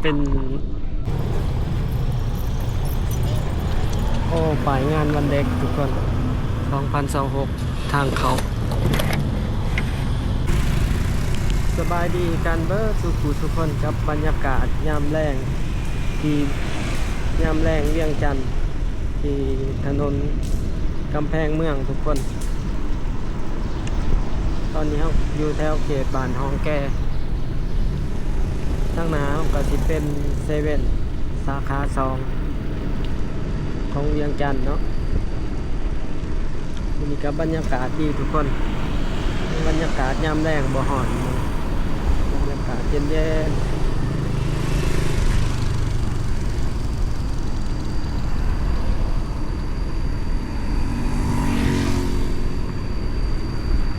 เป็นโอ้ฝ่ายงานวันเด็กทุกคน2026ทางเขาสบายดีกันเบอร์ทุกคนกับบรรยากาศยามแรงที่ยามแรงเวียงจันทร์ที่ถนนกำแพงเมืองทุกคนตอนนี้เราอยู่แถวเขตบ้านฮองแก่ทางหน้าก็สิเป็นเซเว่นสาขา2ของเวียงจันทร์เนาะนี่กับบรรยากาศดีทุกคนบรรยากาศยามแรงบ่ฮ้อนบรรยากาศเย็นๆ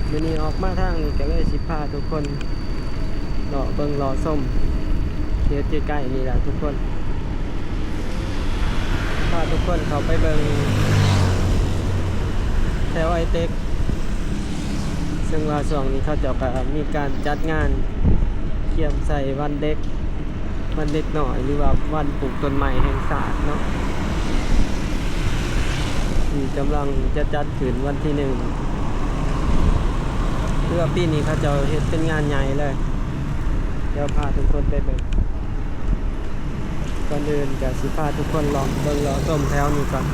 มื้อนี้ออกมาทางนี้ก็เลยสิพาทุกคนเลาะเบิ่งเลาะส้มเขตใกล้ๆนี่แหละทุกคนพาทุกคนเข้าไปเบิ่งแถวไอเต็กซึ่งว่าช่วงนี้เขาจะมีการจัดงานเกี่ยมใส่วันเด็กหน่อยหรือว่าวันปลูกต้นไม้แห่งชาติเนาะที่กำลังจะจัดขึ้นวันที่1เพื่อปีนี้เขาจะเฮ็ดเป็นงานใหญ่เลยเดี๋ยวพาทุกคนไปเบิ่งก่อนอื่นก็สิพาทุกคนลองเบิ่งเลาะส้มแถวนี้ก่อน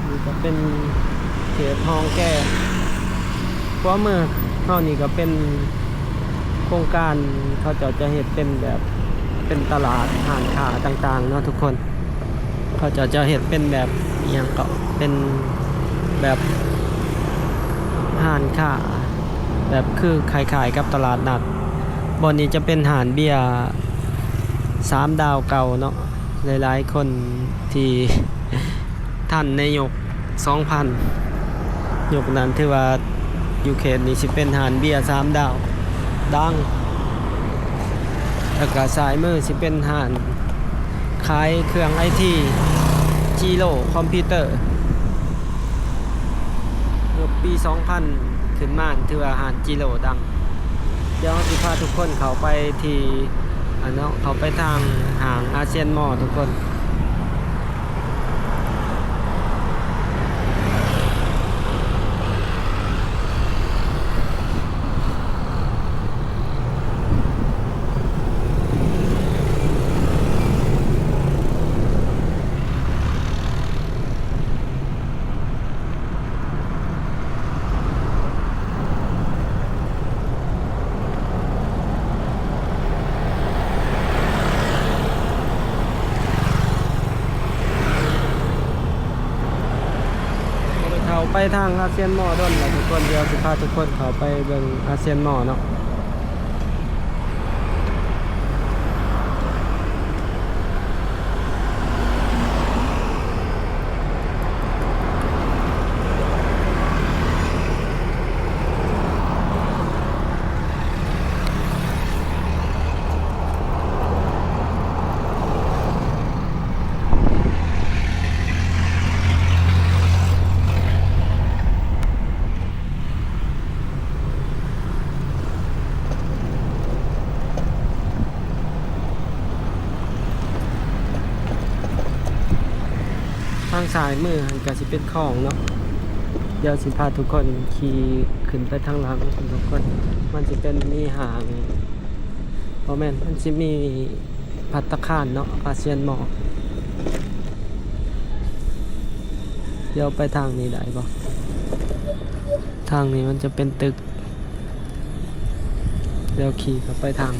นี่ก็เป็นเขตฮองแก่เพราะเมื่อเท่านี้ก็เป็นโครงการเขาจะเฮ็ดเป็นแบบเป็นตลาดห้างค้าต่างๆเนาะทุกคนเขาจะเฮ็ดเป็นแบบอหยังก็เป็นแบบห้างค้าแบบคือขายกับตลาดนัดบอนนี้จะเป็นห้านเบียร์3ดาวเก่าเนาะหลายๆคนที่ท่านนายก2000ยกนั้นถือว่าอยู่เขตนี้สิเป็นห้านเบียร์3ดาวดังแล้วก็สายมือสิเป็นห้านขายเครื่องไอทีจีโร่คอมพิวเตอร์ปี2000ขึ้นมาถือว่าห้านจีโร่ดังเดี๋ยวสิพาทุกคนเข้าไปที่เนาะเข้าไปทางห้างอาเซียนมอลล์ทุกคนไปทางอาเซียนมอลล์ด้วยนะทุกคนเดี๋ยวสิพาทุกคนเข้าไปเบิ่งอาเซียนมอลล์เนาะทางซ้ายมือก็สิเป็นคลองเนาะเดี๋ยวสิพาทุกคนขี่ขึ้นไปทางหลังทุกคนมันจะเป็นมีหางเพราะแม่นมันจะมีภัตตาคารเนาะอาเซียนมอลล์เดี๋ยวไปทางนี้ได้บ่ทางนี้มันจะเป็นตึกเดี๋ยวขี่เข้าไปทาง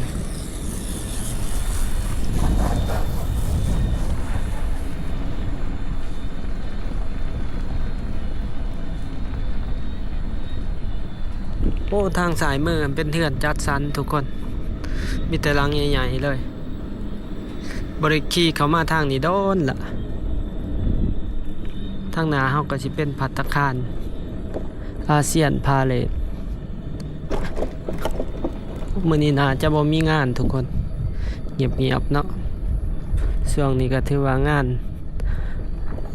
โอ้ทางสายมือเป็นเถื่อนจัดสรรทุกคนมีแต่ลังใหญ่ๆเลยบริขี่เข้ามาทางนี้โดนละทางหน้าเฮาก็สิเป็นภัตตาคารอาเซียนพาเลทมื้อนี้น่าจะบ่มีงานทุกคนเงียบๆเนาะช่วงนี้ก็ถือว่างาน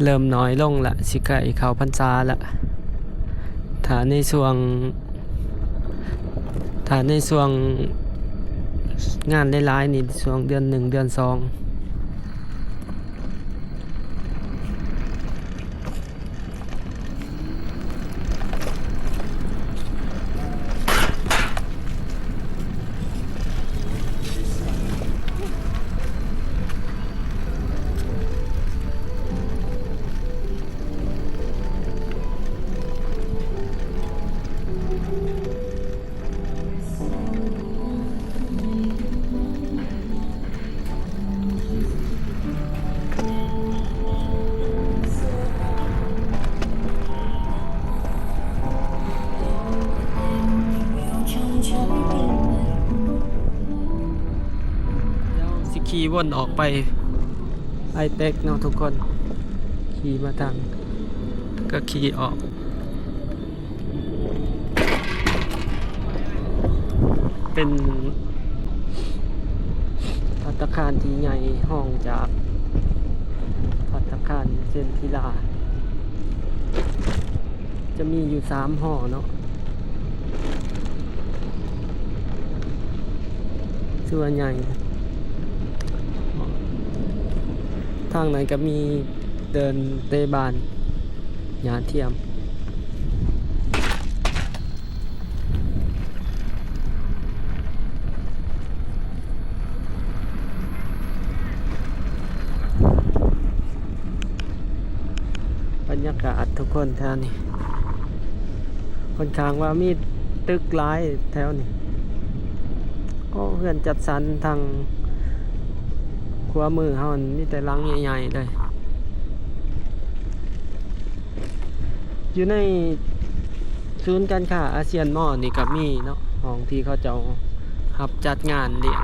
เริ่มน้อยลงละสิใกล้เข้าพรรษาละ ถ้าในช่วงงานหลายๆนี่ช่วงเดือน1เดือน2แล้วสิขี่วนออกไปไอเต็กเนาะทุกคนขี่มาทางก็ขี่ออกเป็นภัตตาคารที่ใหญ่ห้องจากภัตตาคารเซนทิลาจะมีอยู่3ห้อเนาะส่วนใหญ่ทางไหนก็มีเดินเตะบานหญ้าเทียมบรรยากาศทุกคนแถวนี้ค่อนข้างว่ามีตึกหลายแถวนี้ก็เพื่อนจัดสรรทางขวามือเฮานี่มีแต่หลังใหญ่ๆเลยอยู่ในศูนย์การค้าอาเซียนมอลนี่ก็มีเนาะห้องที่เขาเจ้ารับจัดงานเลี้ยง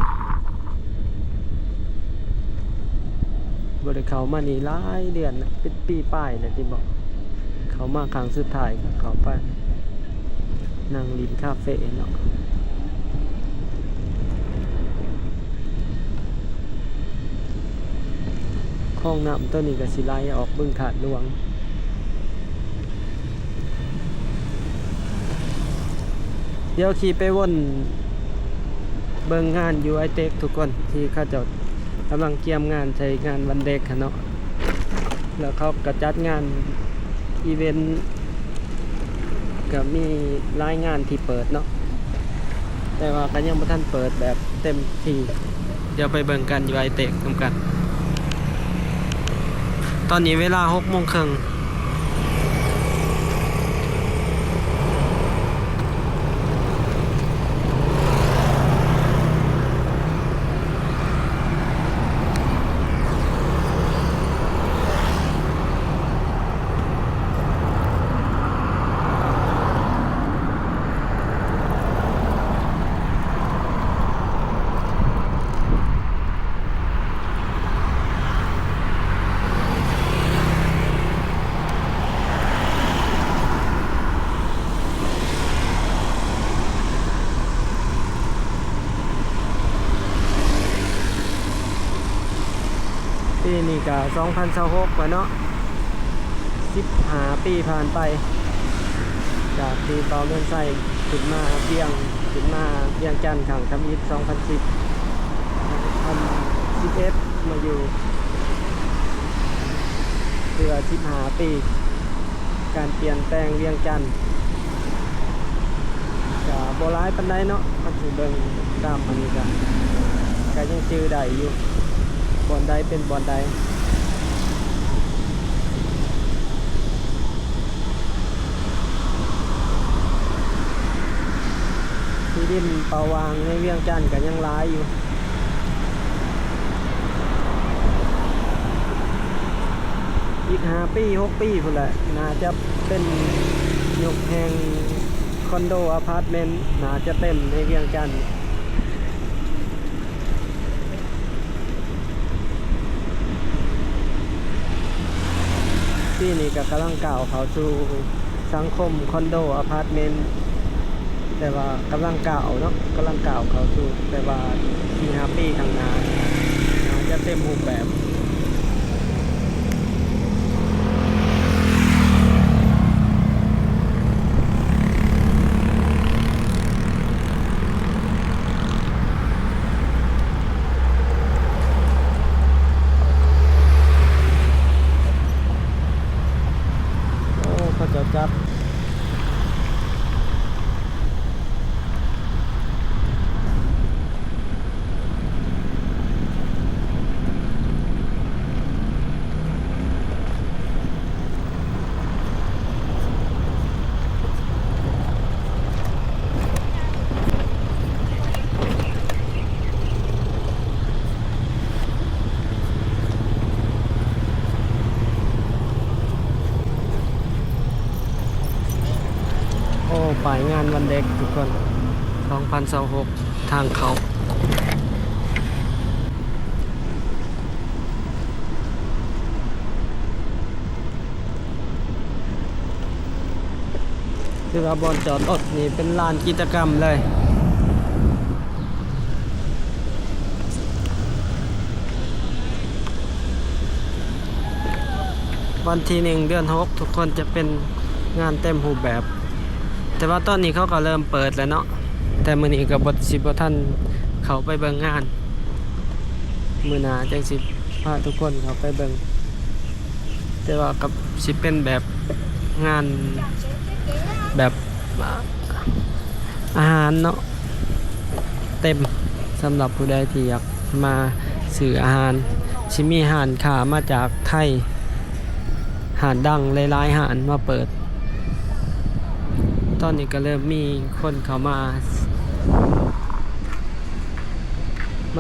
บ่ได้เข้ามานี่หลายเดือนนะเป็นปีป้ายเลยที่บอกเขามาครั้งสุดท้ายก็เข้าไปนั่งริมคาเฟ่เนาะห้องน้ำตัวนี้ก็สิไหลออกบึงถาดหลวงเดี๋ยวขี่ไปวนเบิ่งงานอยู่ไอเต็กทุกคนที่เขาเจ้ากำลังเตรียมงานใช้งานวันเด็กเนาะแล้วเขาก็จัดงานอีเวนต์ก็มีรายงานที่เปิดเนาะแต่ว่าก็ยังบ่ทันเปิดแบบเต็มที่เดี๋ยวไปเบิ่งกันอยู่ไอเต็กนำกันตอนนี้เวลา6:30นปีนี้ก็2026แล้วเนาะ15 ปีผ่านไปจากที่ต่อเมืองไส้ขึ้นมาเวียงจันทร์ขังทำอิฐ2010มาอยู่เพื่อ15 ปีการเปลี่ยนแปลงเวียงจันทร์ก็บ่หลายปานใดเนาะมันสิเบิ่งตามอันนี้ก็ยังชื่อได้อยู่บ่อนใดเป็นบ่อนใดที่ดินเปาวางในเวียงจันทร์ก็ยังหลายอยู่อีก5 ปี 6 ปีพุ่นแหละน่าจะเป็นยกแห่งคอนโดอพาร์ตเมนต์น่าจะเต็มในเวียงจันทร์ที่นี่ก็กำลังก้าวเข้าสู่สังคมคอนโดอพาร์ตเมนต์แต่ว่ากำลังก้าวเนาะกำลังก้าวเข้าสู่แต่ว่า4-5 ปีข้างหน้าจะเต็มรูปแบบ ฝ่ายงานวันเด็กทุกคน2026ทางเขาคือว่าบอนจอดรถนี่เป็นลานกิจกรรมเลยวันที่1 เดือน 6ทุกคนจะเป็นงานเต็มรูปแบบแต่ว่าตอนนี้เขาก็เริ่มเปิดแล้วเนาะแต่มื้อนี้ก็บ่สิบ่ทันเข้าไปเบิ่งงานมื้อหน้าจังสิพาทุกคนเข้าไปเบิ่งแต่ว่ากับสิเป็นแบบงานแบบอาหารเนาะเต็มสำหรับผู้ใดที่อยากมาซื้ออาหารสิมีอาหารขามาจากไทยอาหารดังหลายๆอาหารมาเปิดตอนนี้ก็เริ่มมีคนเข้ามา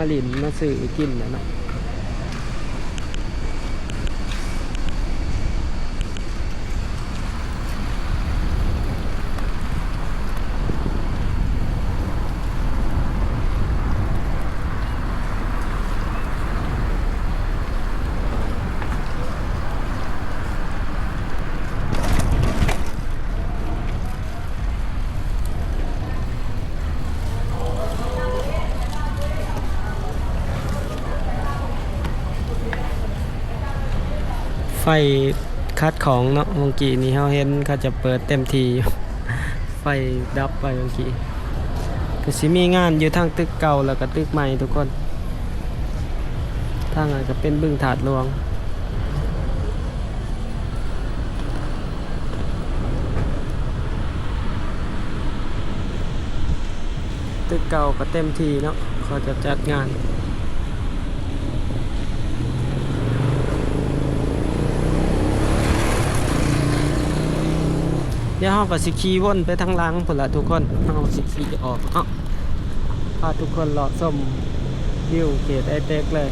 หลินมาซื้อกินแล้วเนาะไฟคัดของเนาะเมื่อกี้นี้เราเห็นเขาจะเปิดเต็มที ไฟดับไปเมื่อกี้ก็สิมีงานอยู่ทางตึกเก่าแล้วก็ตึกใหม่ทุกคนทางนั้นก็เป็นบึงถาดหลวงตึกเก่าก็เต็มทีเนาะเขาจะจัดงานเดี๋ยวเราก็สิขี่วนไปทางหลังพุ่นละทุกคนเราสิขี่ออกเนาะพาทุกคนเลาะส้มวิวเขตไอเต็กเลย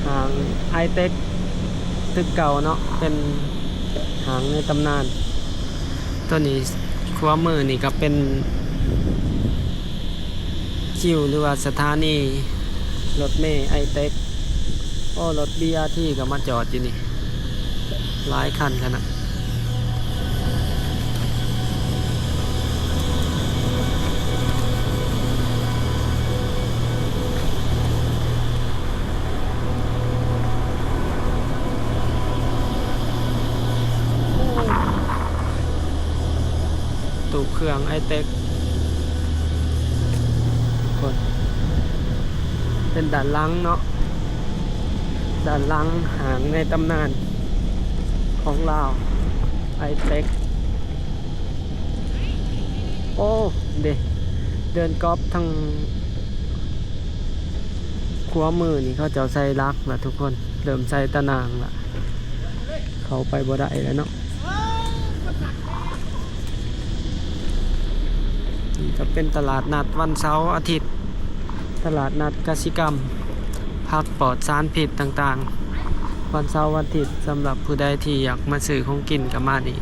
หางไอเต็กตึกเก่าเนาะเป็นหางในตำนานตัวนี้ขวามือนี่ก็เป็นคิวหรือว่าสถานีรถเมล์ไอเต็กโอ้รถ BRT ก็มาจอดอยู่นี่หลายคันขนาดตู้เครื่องไอเต็กคนเป็นด่านหลังเนาะด่านหลังหางในตำนานของลาวไอเต็กโอ้เดินกอล์ฟทางขวามือนี่เขาจะใส่ลักละทุกคนเริ่มใส่ตะนางละเขาไปบ่ได้แล้วเนาะนี่ก็เป็นตลาดนัดวันเสาร์อาทิตย์ตลาดนัดกสิกรรมผักปลอดสารพิษต่างๆวันเสาร์วันอาทิตย์สำหรับผู้ใดที่อยากมาซื้อของกินก็มาดี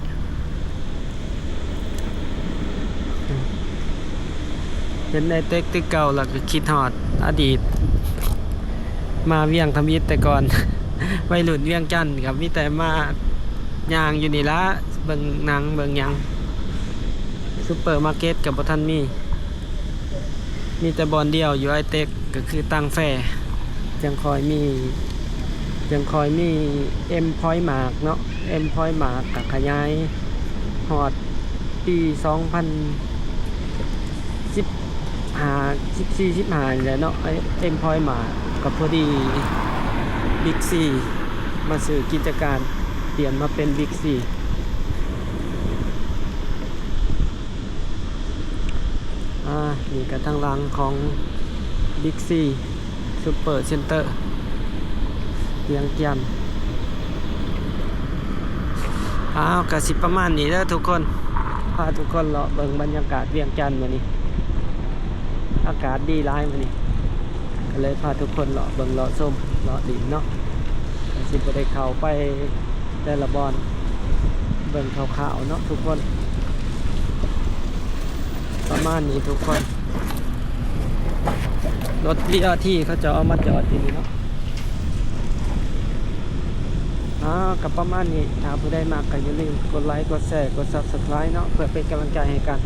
เห็นในเต็กตึกเก่าแล้วก็คิดฮอดอดีตมาเวียงทำอิฐแต่ก่อน วัยรุ่นเวียงจันทน์กับมีแต่มาย่างอยู่นี่ละเบิ่งหนังเบิ่งหยังซุปเปอร์มาร์เก็ตกับบ่ทันมีแต่บอนเดียวอยู่ไอเต็กก็คือตังแฟยังคอยมีเอ็มพอยต์มาร์กเนาะเอ็มพอยต์มาร์กกับขยายฮอดปี2015แล้วเนาะเอ็มพอยต์มาร์กกับพอดีบิ๊กซีมาซื้อกิจการเปลี่ยนมาเป็นบิ๊กซีนี่ก็ทางหลังของบิ๊กซีซูเปอร์เซ็นเตอร์เวียงจันทน์ก็สิประมาณนี้แล้วทุกคนพาทุกคนเลาะเบิ่งบรรยากาศเวียงจันทน์มื้อนี้อากาศดีหลายมื้อนี้ก็เลยพาทุกคนเลาะเบิ่งเลาะส้มเลาะดินเนาะสิบ่ได้เข้าไปแต่ละบอนเบิ่งขาวๆเนาะทุกคน ประมาณนี้ทุกคนรถ BRT เขาจะเอามาจอดที่นี่เนาะกับประมาณนี้ถ้าผู้ใดมากก็อย่าลืมกดไลค์กดแชร์กด Subscribe เนาะเพื่อเป็นกำลังใจให้กัน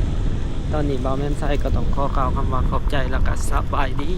ตอนนี้บ่าวแม่นไซก็ต้องขอกล่าวคำว่าขอบใจแล้วก็สบายดี